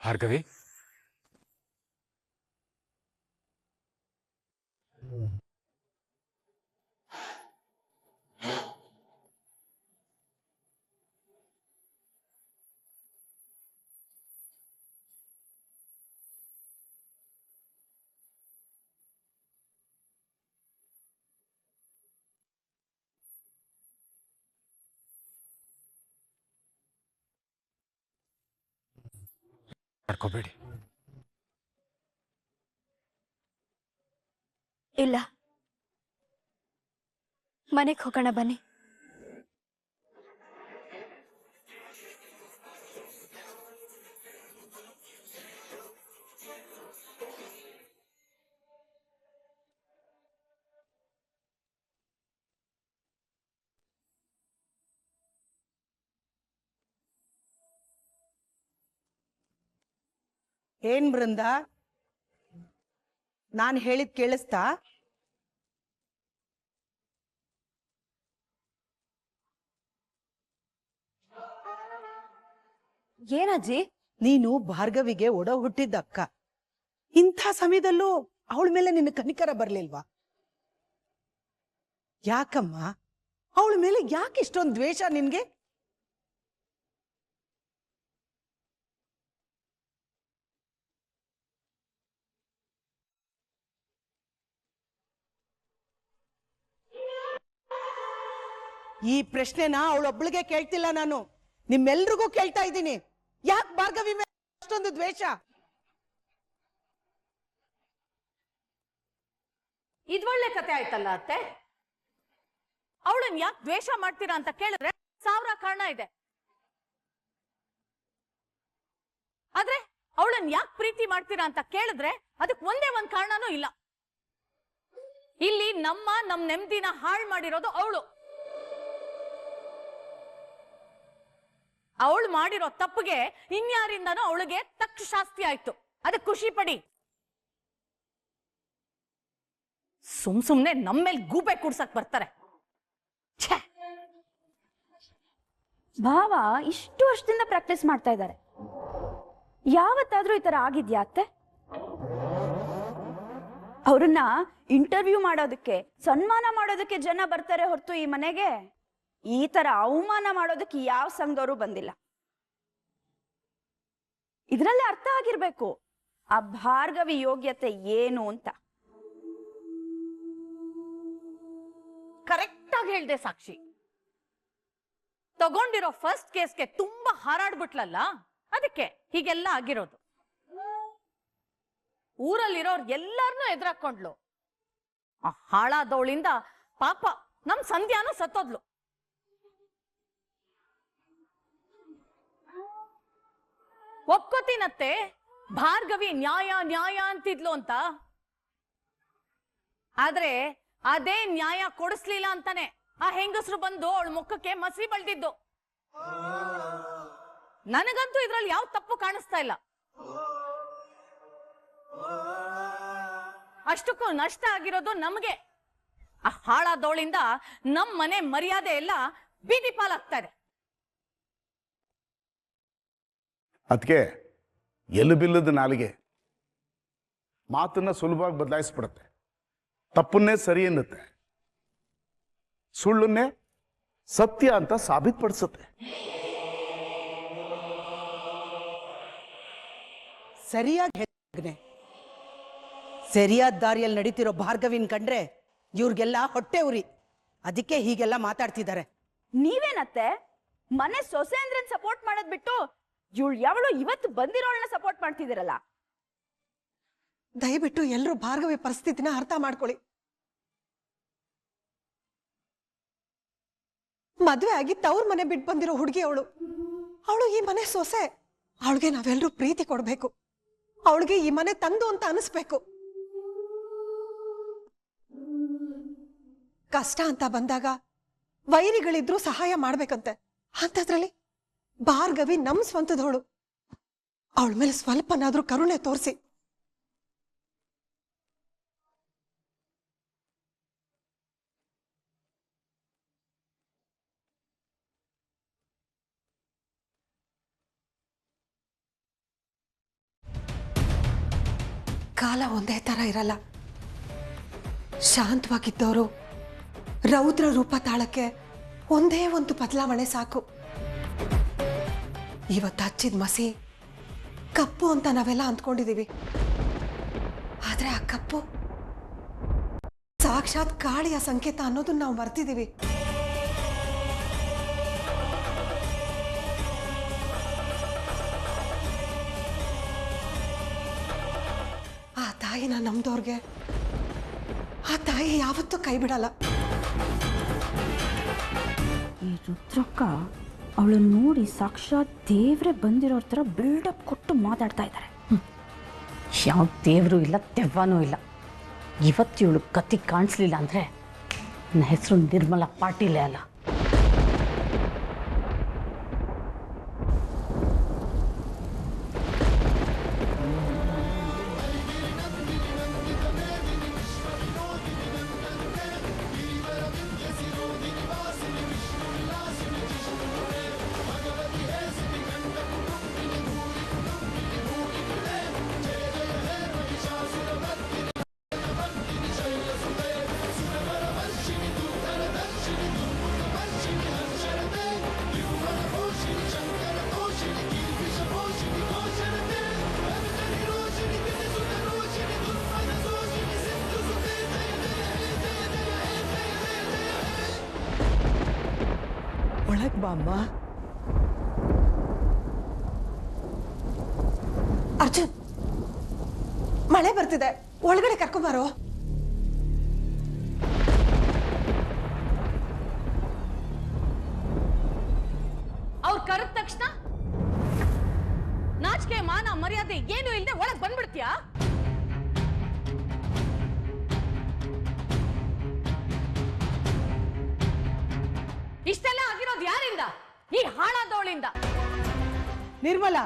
ಭಾರ್ಗವಿ, ಮಾಡ್ಕೋಬೇಡಿ. ಇಲ್ಲ, ಮನೆಗೆ ಹೋಗೋಣ ಬನ್ನಿ. ಏನ್ ಬೃಂದ, ನಾನ್ ಹೇಳಿದ್ ಕೇಳಿಸ್ತಾ? ಏನಜ್ಜಿ? ನೀನು ಭಾರ್ಗವಿಗೆ ಒಡ ಹುಟ್ಟಿದ್ದ ಅಕ್ಕ. ಇಂಥ ಸಮಯದಲ್ಲೂ ಅವಳ ಮೇಲೆ ನಿನ್ನ ಕನಿಕರ ಬರ್ಲಿಲ್ವಾ? ಯಾಕಮ್ಮ, ಅವಳ ಮೇಲೆ ಯಾಕೆ ಇಷ್ಟೊಂದು ದ್ವೇಷ ನಿನ್ಗೆ? ಈ ಪ್ರಶ್ನೆನ ಅವಳೊಬ್ಳಿಗೆ ಕೇಳ್ತಿಲ್ಲ ನಾನು, ನಿಮ್ಮೆಲ್ರಿಗೂ ಕೇಳ್ತಾ ಇದ್ದೀನಿ. ಯಾಕೆ ಭಾರ್ಗವಿ ಮೇಲೆ ಅಷ್ಟೊಂದು ದ್ವೇಷ? ಇದೊಳ್ಳೆ ಕತೆ ಆಯ್ತಲ್ಲ ಅತ್ತೆ. ಅವಳನ್ನ ಯಾಕೆ ದ್ವೇಷ ಮಾಡ್ತೀರಾ ಅಂತ ಕೇಳಿದ್ರೆ 1000 ಕಾರಣ ಇದೆ. ಆದ್ರೆ ಅವಳನ್ನ ಯಾಕೆ ಪ್ರೀತಿ ಮಾಡ್ತೀರಾ ಅಂತ ಕೇಳಿದ್ರೆ ಅದಕ್ಕೆ ಒಂದೇ ಒಂದ್ ಕಾರಣನೂ ಇಲ್ಲ. ಇಲ್ಲಿ ನಮ್ ನೆಮ್ಮದಿನ ಹಾಳು ಮಾಡಿರೋದು ಅವಳು. ಅವಳು ಮಾಡಿರೋ ತಪ್ಪಿಗೆ ಇನ್ಯಾರಿಂದನೂ ಅವಳಿಗೆ ತಕ್ಕ ಶಾಸ್ತಿ ಆಯ್ತು. ಅದಕ್ಕೆ ಖುಷಿ ಪಡಿ. ಸುಮ್ನೆ ನಮ್ಮೇಲೆ ಗೂಬೆ ಕೂಡ್ಸಕ್ ಬರ್ತಾರೆ. ಭಾವ ಇಷ್ಟು ವರ್ಷದಿಂದ ಪ್ರಾಕ್ಟೀಸ್ ಮಾಡ್ತಾ ಇದ್ದಾರೆ. ಯಾವತ್ತಾದ್ರೂ ಈ ತರ ಆಗಿದ್ಯಾ ಅತ್ತೆ? ಅವ್ರನ್ನ ಇಂಟರ್ವ್ಯೂ ಮಾಡೋದಕ್ಕೆ, ಸನ್ಮಾನ ಮಾಡೋದಕ್ಕೆ ಜನ ಬರ್ತಾರೆ ಹೊರತು ಈ ಮನೆಗೆ ಈ ತರ ಅವಮಾನ ಮಾಡೋದಕ್ಕೆ ಯಾವ ಸಂಘದವರು ಬಂದಿಲ್ಲ. ಇದ್ರಲ್ಲೇ ಅರ್ಥ ಆಗಿರ್ಬೇಕು ಆ ಭಾರ್ಗವಿ ಯೋಗ್ಯತೆ ಏನು ಅಂತ. ಕರೆಕ್ಟ್ ಆಗಿ ಹೇಳ್ದೆ ಸಾಕ್ಷಿ. ತಗೊಂಡಿರೋ ಫಸ್ಟ್ ಕೇಸ್ಗೆ ತುಂಬಾ ಹಾರಾಡ್ಬಿಟ್ಲಲ್ಲ, ಅದಕ್ಕೆ ಹೀಗೆಲ್ಲ ಆಗಿರೋದು. ಊರಲ್ಲಿರೋರ್ ಎಲ್ಲಾರನ್ನೂ ಎದುರಾಕೊಂಡ್ಲು. ಆ ಹಾಳಾದವಳಿಂದ ಪಾಪ ನಮ್ ಸಂಧ್ಯಾನು ಸತ್ತೋದ್ಲು. ಒಪ್ಕೋತೀನತ್ತೆ, ಭಾರ್ಗವಿ ನ್ಯಾಯ ನ್ಯಾಯ ಅಂತಿದ್ಲು ಅಂತ. ಆದ್ರೆ ಅದೇ ನ್ಯಾಯ ಕೊಡಿಸ್ಲಿಲ್ಲ ಅಂತಾನೆ ಆ ಹೆಂಗಸರು ಬಂದು ಅವಳ ಮುಖಕ್ಕೆ ಮಸಿ ಬಳ್ದಿದ್ದು. ನನಗಂತೂ ಇದ್ರಲ್ಲಿ ಯಾವ ತಪ್ಪು ಕಾಣಿಸ್ತಾ ಇಲ್ಲ. ಅಷ್ಟಕ್ಕೂ ನಷ್ಟ ಆಗಿರೋದು ನಮ್ಗೆ. ಆ ಹಾಳಾದವಳಿಂದ ನಮ್ ಮನೆ ಮರ್ಯಾದೆ ಎಲ್ಲ ಬೀದಿ ಪಾಲಾಗ್ತಾ ಇದೆ. ಅದಕ್ಕೆ ಎಲು ಬಿಲ್ಲದ ನಾಲಿಗೆ ಮಾತನ್ನ ಸುಲಭವಾಗಿ ಬದಲಾಯಿಸ್ಬಿಡುತ್ತೆ. ತಪ್ಪನ್ನೇ ಸರಿ ಎನ್ನುತ್ತೆ, ಸುಳ್ಳನ್ನೇ ಸತ್ಯ ಅಂತ ಸಾಬೀತುಪಡಿಸುತ್ತೆ. ಸರಿಯಾಗಿ ಹೇಳಿದ್ನೆ. ಸರಿಯಾದ ದಾರಿಯಲ್ಲಿ ನಡೀತಿರೋ ಭಾರ್ಗವಿನ್ ಕಂಡ್ರೆ ಇವ್ರಿಗೆಲ್ಲ ಹೊಟ್ಟೆ ಉರಿ. ಅದಕ್ಕೆ ಹೀಗೆಲ್ಲ ಮಾತಾಡ್ತಿದ್ದಾರೆ. ನೀವೇನತ್ತೆ ಮನೆ ಸೊಸೆ ಅಂದ್ರನ್ ಸಪೋರ್ಟ್ ಮಾಡೋದ್ ಬಿಟ್ಟು ಯಾವಳು ಇವತ್ತು ಬಂದಿರೋಳನ್ನ ಸಪೋರ್ಟ್ ಮಾಡ್ತಿದ್ದೀರಲ್ಲ? ದಯವಿಟ್ಟು ಎಲ್ಲರೂ ಭಾರ್ಗವಿ ಪರಿಸ್ಥಿತಿನ ಅರ್ಥ ಮಾಡ್ಕೊಳ್ಳಿ. ಮದ್ವೆ ಆಗಿ ತವ್ರ ಮನೆ ಬಿಟ್ಟು ಬಂದಿರೋ ಹುಡುಗಿ ಅವಳು ಈ ಮನೆ ಸೊಸೆ. ಅವಳಿಗೆ ನಾವೆಲ್ಲರೂ ಪ್ರೀತಿ ಕೊಡ್ಬೇಕು. ಅವಳಿಗೆ ಈ ಮನೆ ತಂದು ಅಂತ ಅನಿಸ್ಬೇಕು. ಕಷ್ಟ ಅಂತ ಬಂದಾಗ ವೈರಿಗಳಿದ್ರು ಸಹಾಯ ಮಾಡ್ಬೇಕಂತೆ. ಅಂತದ್ರಲ್ಲಿ ಭಾರ್ಗವಿ ನಮ್ ಸ್ವಂತದವಳು. ಅವಳ ಮೇಲೆ ಸ್ವಲ್ಪನಾದ್ರೂ ಕರುಣೆ ತೋರಿಸಿ. ಕಾಲ ಒಂದೇ ತರ ಇರಲ್ಲ. ಶಾಂತವಾಗಿದ್ದವರು ರೌದ್ರ ರೂಪ ತಾಳಕ್ಕೆ ಒಂದೇ ಒಂದು ಬದಲಾವಣೆ ಸಾಕು. ಇವತ್ತು ಹಚ್ಚಿದ ಮಸಿ ಕಪ್ಪು ಅಂತ ನಾವೆಲ್ಲ ಅಂದ್ಕೊಂಡಿದೀವಿ, ಆದ್ರೆ ಆ ಕಪ್ಪು ಸಾಕ್ಷಾತ್ ಕಾಳಿಯ ಸಂಕೇತ ಅನ್ನೋದನ್ನ ನಾವು ಮರ್ತಿದೀವಿ. ಆ ತಾಯಿನ ನಮ್ದವ್ರಿಗೆ ಆ ತಾಯಿ ಯಾವತ್ತೂ ಕೈ ಬಿಡಲ್ಲ. ಈ ರುದ್ರಕ್ಕ ಅವಳನ್ನ ನೋಡಿ ಸಾಕ್ಷಾತ್ ದೇವ್ರೆ ಬಂದಿರೋ ಥರ ಬಿಲ್ಡಪ್ ಕೊಟ್ಟು ಮಾತಾಡ್ತಾ ಇದ್ದಾರೆ. ಯಾವ ದೇವರು ಇಲ್ಲ, ದೆವ್ವನೂ ಇಲ್ಲ. ಇವತ್ತು ಇವಳು ಕತ್ತಿ ಕಾಣಿಸ್ಲಿಲ್ಲ ಅಂದ್ರೆ ನನ್ನ ಹೆಸರು ನಿರ್ಮಲಾ ಪಾಟೀಲೇ ಅಲ್ಲ. ಒಳಗ್ ಬಾಮ್ಮ. ಅರ್ಜುನ್, ಮಳೆ ಬರ್ತಿದೆ, ಒಳಗಡೆ ಕರ್ಕೊಂಬಾರೋ. ಅವ್ರು ಕರೆದ ತಕ್ಷಣ ನಾಚಿಕೆ ಮಾನ ಮರ್ಯಾದೆ ಏನು ಇಲ್ಲದೆ ಒಳಗ್ ಬಂದ್ಬಿಡ್ತೀಯಾ? ಇಷ್ಟೆಲ್ಲ ಆಗಿರೋದು ಯಾರಿಂದ? ಈ ಹಾಳಾದವಳಿಂದ. ನಿರ್ಮಲಾ,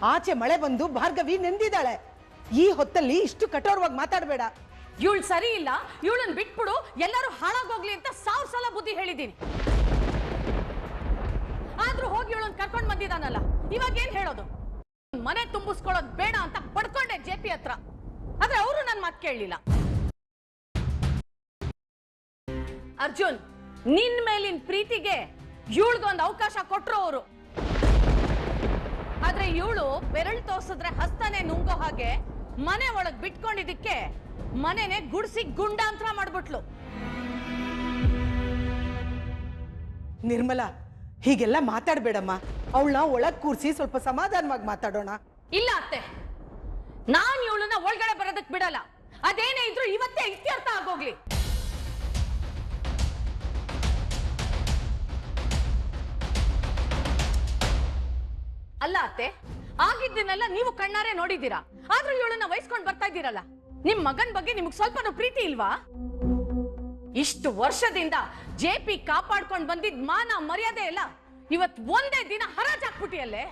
ಆಚೆ ಮಳೆ ಬಂದು ಭಾರ್ಗವಿ ನೆಂದಿದ್ದಾಳೆ. ಈ ಹೊತ್ತಲ್ಲಿ ಇಷ್ಟು ಕಠೋರವಾಗಿ ಮಾತಾಡಬೇಡ. ಇವಳು ಸರಿ ಇಲ್ಲ, ಇವಳನ್ನ ಬಿಟ್ಬಿಡು, ಎಲ್ಲರೂ ಹಾಳಾಗೋಗ್ಲಿ ಅಂತ 1000 ಸಲ ಬುದ್ಧಿ ಹೇಳಿದ್ದೀನಿ. ಆದ್ರೂ ಹೋಗಿ ಇವಳನ್ನ ಕರ್ಕೊಂಡ್ ಬಂದಿದ್ದಾನಲ್ಲ, ಇವಾಗ ಏನ್ ಹೇಳೋದು? ಮನೆ ತುಂಬಿಸ್ಕೊಳ್ಳೋದು ಬೇಡ ಅಂತ ಪಡ್ಕೊಂಡೆ ಜೆಪಿ ಹತ್ರ. ಆದ್ರೆ ಅವರು ನನ್ನ ಮಾತು ಕೇಳಲಿಲ್ಲ. ಅರ್ಜುನ್, ನಿನ್ ಮೇಲಿನ ಪ್ರೀತಿಗೆ ಇವಳಿಗೊಂದು ಅವಕಾಶ ಕೊಟ್ರು ಅವರು. ಆದ್ರೆ ಇವಳು ಬೆರಳು ತೋರ್ಸಿದ್ರೆ ಹಸ್ತನೆ ನುಂಗೋ ಹಾಗೆ ಮನೆ ಒಳಗ್ ಬಿಟ್ಕೊಂಡಿದ್ದಕ್ಕೆ ಮನೆನೆ ಗುಡ್ಸಿ ಗುಂಡಾಂತರ ಮಾಡ್ಬಿಟ್ಲು. ನಿರ್ಮಲಾ, ಹೀಗೆಲ್ಲ ಮಾತಾಡ್ಬೇಡಮ್ಮ. ಅವಳನ್ನ ಒಳಗ್ ಕೂರ್ಸಿ ಸ್ವಲ್ಪ ಸಮಾಧಾನವಾಗಿ ಮಾತಾಡೋಣ. ಇಲ್ಲ ಅತ್ತೆ, ನಾನ್ ಇವಳನ್ನ ಒಳಗಡೆ ಬರೋದಕ್ ಬಿಡಲ್ಲ. ಅದೇನೇ ಇದ್ರು ಇವತ್ತೇ ಇತ್ಯರ್ಥ ಆಗೋಗ್ಲಿ. ಅಲ್ಲ ಅತ್ತೆ, ಆಗಿದ್ದನ್ನೆಲ್ಲ ನೀವು ಕಣ್ಣಾರೆ ನೋಡಿದ್ದೀರಾ. ಆದ್ರೂ ಇವಳನ್ನ ವಹಿಸ್ಕೊಂಡ್ ಬರ್ತಾ ಇದ್ದೀರಲ್ಲ, ನಿಮ್ ಮಗನ್ ಬಗ್ಗೆ ನಿಮ್ಗೆ ಸ್ವಲ್ಪನೂ ಪ್ರೀತಿ ಇಲ್ವಾ? ಇಷ್ಟು ವರ್ಷದಿಂದ ಜೆಪಿ ಕಾಪಾಡ್ಕೊಂಡ್ ಬಂದಿದ್ ಮಾನ ಮರ್ಯಾದೆ ಎಲ್ಲ ಇವತ್ ಒಂದೇ ದಿನ ಹರಾಜಾಕ್ಬಿಟ್ಟಿಯಲ್ಲೇ.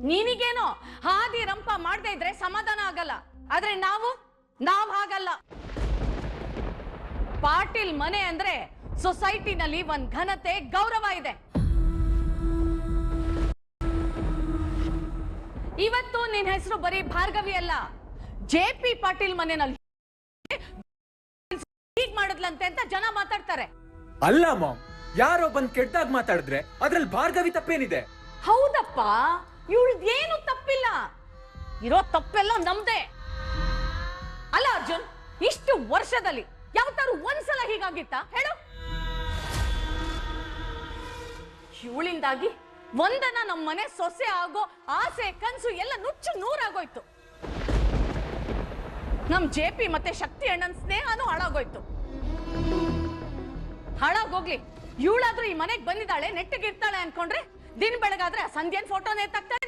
ನೀನಿಗೇನೋ ಹಾದಿ ರಂಪ ಮಾಡದೇ ಇದ್ರೆ ಸಮಾಧಾನ ಆಗಲ್ಲ, ಆದ್ರೆ ನಾವ್ ಹಾಗಲ್ಲ. ಪಾಟೀಲ್ ಮನೆ ಅಂದ್ರೆ ಸೊಸೈಟಿನಲ್ಲಿ ಒಂದ್ ಘನತೆ, ಗೌರವ ಇದೆ. ಇವತ್ತು ನಿನ್ ಹೆಸರು ಬರೀ ಭಾರ್ಗವಿ ಅಲ್ಲ, ಜೆಪಿ ಪಾಟೀಲ್ ಮನೆಯಲ್ಲಿ ಹೀಗ್ ಮಾಡಿದ್ಲಂತೆ ಅಂತ ಜನ ಮಾತಾಡ್ತಾರೆ. ಅಲ್ಲ ಮಾಮ್, ಯಾರೋ ಬಂದ್ ಕೆಟ್ಟದಾಗ ಮಾತಾಡಿದ್ರೆ ಅದ್ರಲ್ಲಿ ಭಾರ್ಗವಿ ತಪ್ಪೇನಿದೆ? ಹೌದಪ್ಪ, ಇವಳ್ದೇನು ತಪ್ಪಿಲ್ಲ. ಇರೋ ತಪ್ಪೆಲ್ಲ ನಮ್ದೇ. ಅಲ್ಲ ಅರ್ಜುನ್, ಇಷ್ಟು ವರ್ಷದಲ್ಲಿ ಯಾವತ್ತಾರು ಒಂದ್ಸಲ ಹೀಗಾಗಿತ್ತ ಹೇಳು? ಇವಳಿಂದಾಗಿ ಒಂದನ ನಮ್ಮ ಮನೆ ಸೊಸೆ ಆಗೋ ಆಸೆ ಕನ್ಸು ಎಲ್ಲ ನುಚ್ಚು ನೂರಾಗೋಯ್ತು. ನಮ್ ಜೆಪಿ ಮತ್ತೆ ಶಕ್ತಿ ಅಣ್ಣನ್ ಸ್ನೇಹನೂ ಹಾಳಾಗೋಯ್ತು. ಹಾಳಾಗೋಗ್ಲಿ, ಇವಳಾದ್ರೂ ಈ ಮನೆಗೆ ಬಂದಿದ್ದಾಳೆ, ನೆಟ್ಟಗಿರ್ತಾಳೆ ಅನ್ಕೊಂಡ್ರೆ ದಿನ ಬೆಳಗಾದ್ರೆ ಸಂಧ್ಯನ್ ಫೋಟೋನೇ ತಗ್ತಾಳೆ,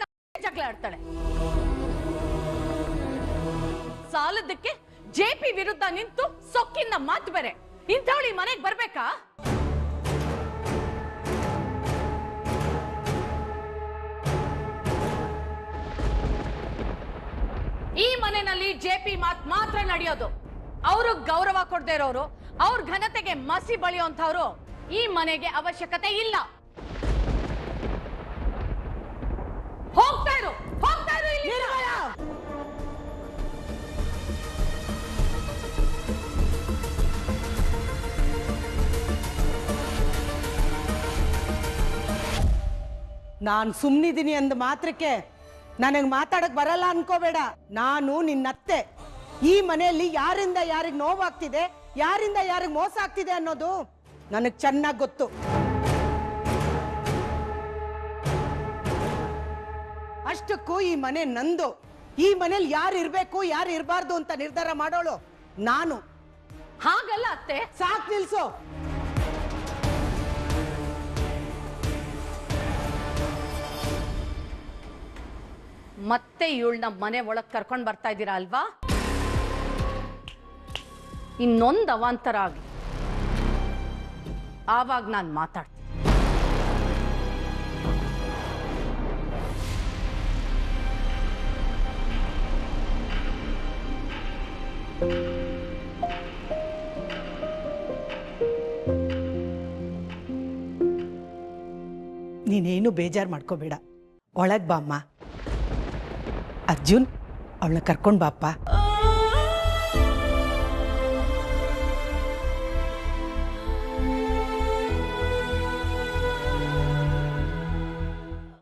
ಜಗಳ ಆಡ್ತಾಳೆ. ಸಾಲದಕ್ಕೆ ಜೆಪಿ ವಿರುದ್ಧ ನಿಂತು ಸೊಕ್ಕಿಂದ ಮಾತು ಬೇರೆ. ಇಂಥವಳು ಈ ಮನೆಗೆ ಬರ್ಬೇಕಾ? ಈ ಮನೆಯಲ್ಲಿ ಜೆಪಿ ಮಾತ್ ಮಾತ್ರ ನಡೆಯೋದು. ಅವರು ಗೌರವ ಕೊಡದೇ ಇರೋರು, ಅವ್ರ ಘನತೆಗೆ ಮಸಿ ಬಳಿಯುವಂತವ್ರು ಈ ಮನೆಗೆ ಅವಶ್ಯಕತೆ ಇಲ್ಲ. ಹೋಗ್ತಾ ಇರು ಇಲ್ಲಿ. ನಾನು ಸುಮ್ಮನಿದ್ದೀನಿ ಅಂದ ಮಾತ್ರಕ್ಕೆ ನನಗೆ ಮಾತಾಡಕ್ ಬರಲ್ಲ ಅನ್ಕೋಬೇಡ. ನಾನು ನಿನ್ನತ್ತೆ. ಈ ಮನೆಯಲ್ಲಿ ಯಾರಿಂದ ಯಾರಿಗೆ ನೋವಾಗ್ತಿದೆ, ಯಾರಿಂದ ಯಾರಿಗೆ ಮೋಸ ಆಗ್ತಿದೆ ಅನ್ನೋದು ನನಗೆ ಚೆನ್ನಾಗಿ ಗೊತ್ತು. ಅಷ್ಟಕ್ಕೂ ಈ ಮನೆ ನಂದು. ಈ ಮನೇಲಿ ಯಾರು ಇರ್ಬೇಕು ಯಾರು ಇರಬಾರ್ದು ಅಂತ ನಿರ್ಧಾರ ಮಾಡೋಳು ನಾನು. ಹಾಗಲ್ಲ ಅತ್ತೆ. ಸಾಕ್ ನಿಲ್ಸು. ಮತ್ತೆ ಇವಳನ್ನ ಮನೆ ಒಳಗ್ ಕರ್ಕೊಂಡ್ ಬರ್ತಾ ಇದ್ದೀರಾ ಅಲ್ವಾ? ಇನ್ನೊಂದು ಅವಾಂತರ ಆಗಿ ಆವಾಗ ನಾನು ಮಾತಾಡ್ತೀನಿ. ನೀನೇನು ಬೇಜಾರು ಮಾಡ್ಕೋಬೇಡ. ಒಳಗ್ ಬಾಮ್ಮ. ಅರ್ಜುನ್, ಅವಳನ್ನ ಕರ್ಕೊಂಡ್ ಬಾಪ್ಪ.